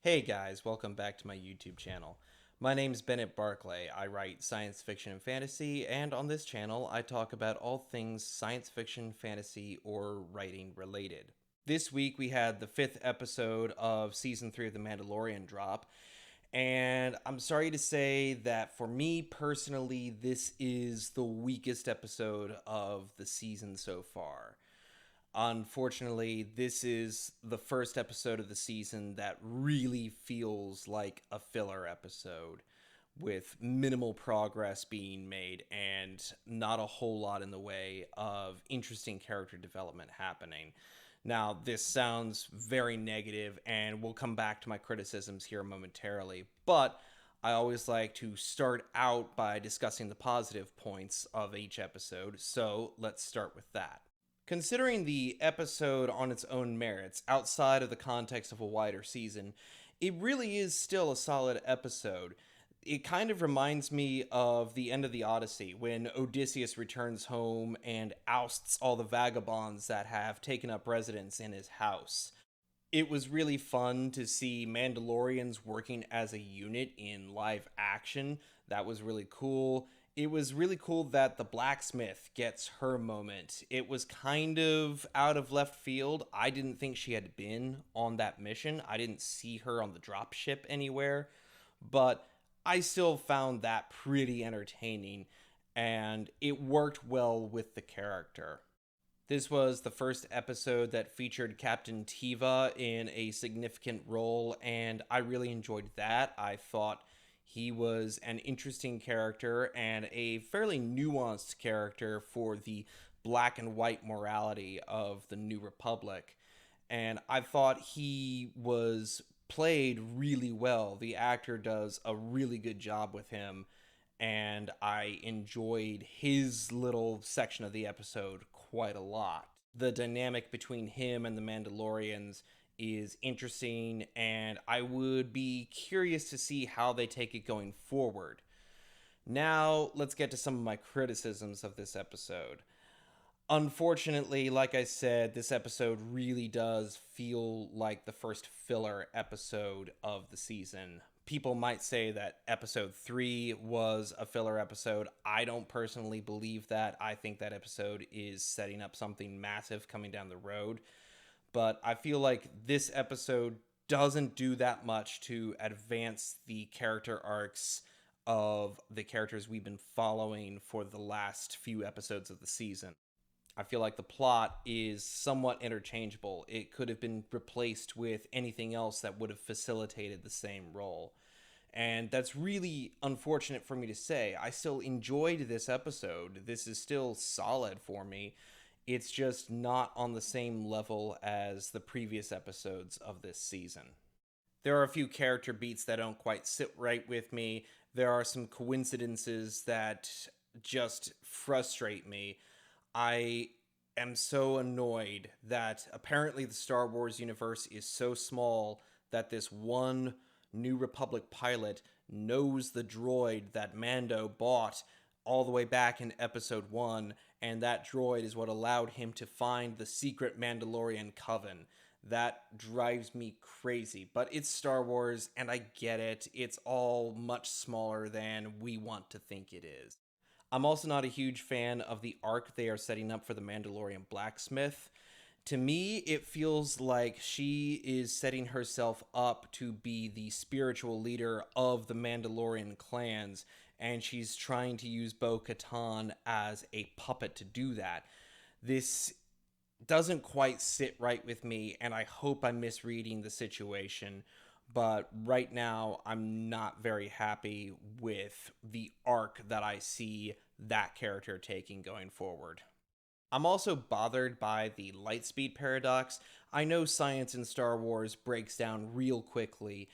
Hey guys, welcome back to my YouTube channel. My name's Bennett Barclay. I write science fiction and fantasy, and on this channel I talk about all things science fiction, fantasy, or writing related. This week we had the 5th episode of Season 3 of The Mandalorian drop, and I'm sorry to say that for me personally, this is the weakest episode of the season so far. Unfortunately, this is the first episode of the season that really feels like a filler episode, with minimal progress being made and not a whole lot in the way of interesting character development happening. Now, this sounds very negative, and we'll come back to my criticisms here momentarily, but I always like to start out by discussing the positive points of each episode, so let's start with that. Considering the episode on its own merits, outside of the context of a wider season, it really is still a solid episode. It kind of reminds me of the end of the Odyssey, when Odysseus returns home and ousts all the vagabonds that have taken up residence in his house. It was really fun to see Mandalorians working as a unit in live action. That was really cool. It was really cool that the blacksmith gets her moment. It was kind of out of left field. I didn't think she had been on that mission. I didn't see her on the dropship anywhere, but I still found that pretty entertaining, and it worked well with the character. This was the first episode that featured Captain Tiva in a significant role, and I really enjoyed that. I thought he was an interesting character and a fairly nuanced character for the black and white morality of the New Republic. And I thought he was played really well. The actor does a really good job with him, and I enjoyed his little section of the episode quite a lot. The dynamic between him and the Mandalorians is interesting, and I would be curious to see how they take it going forward. Now, let's get to some of my criticisms of this episode. Unfortunately, like I said, this episode really does feel like the first filler episode of the season. People might say that episode 3 was a filler episode. I don't personally believe that. I think that episode is setting up something massive coming down the road. But I feel like this episode doesn't do that much to advance the character arcs of the characters we've been following for the last few episodes of the season. I feel like the plot is somewhat interchangeable. It could have been replaced with anything else that would have facilitated the same role. And that's really unfortunate for me to say. I still enjoyed this episode. This is still solid for me. It's just not on the same level as the previous episodes of this season. There are a few character beats that don't quite sit right with me. There are some coincidences that just frustrate me. I am so annoyed that apparently the Star Wars universe is so small that this one New Republic pilot knows the droid that Mando bought all the way back in episode 1, and that droid is what allowed him to find the secret Mandalorian coven. That drives me crazy, but it's Star Wars, and I get it. It's all much smaller than we want to think it is. I'm also not a huge fan of the arc they are setting up for the Mandalorian blacksmith. To me, it feels like she is setting herself up to be the spiritual leader of the Mandalorian clans, and she's trying to use Bo-Katan as a puppet to do that. This doesn't quite sit right with me, and I hope I'm misreading the situation. But right now, I'm not very happy with the arc that I see that character taking going forward. I'm also bothered by the lightspeed paradox. I know science in Star Wars breaks down real quickly,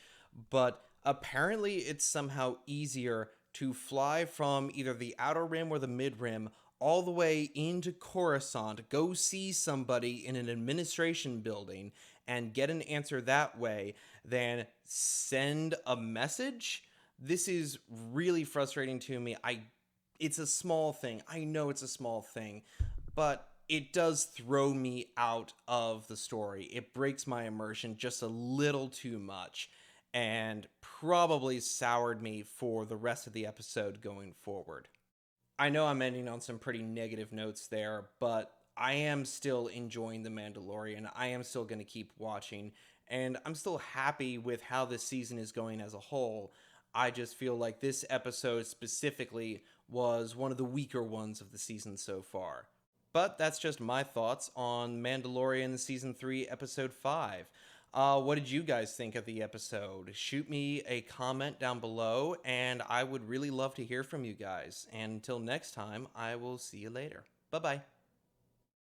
but apparently it's somehow easier to fly from either the outer rim or the mid rim all the way into Coruscant, go see somebody in an administration building, and get an answer that way than send a message. This is really frustrating to me. It's a small thing. I know it's a small thing, but it does throw me out of the story. It breaks my immersion just a little too much. and probably soured me for the rest of the episode going forward. I know I'm ending on some pretty negative notes there, but I am still enjoying The Mandalorian. I am still going to keep watching, and I'm still happy with how this season is going as a whole. I just feel like this episode specifically was one of the weaker ones of the season so far. But that's just my thoughts on Mandalorian Season 3, Episode 5. What did you guys think of the episode? Shoot me a comment down below, and I would really love to hear from you guys. And until next time, I will see you later. Bye bye.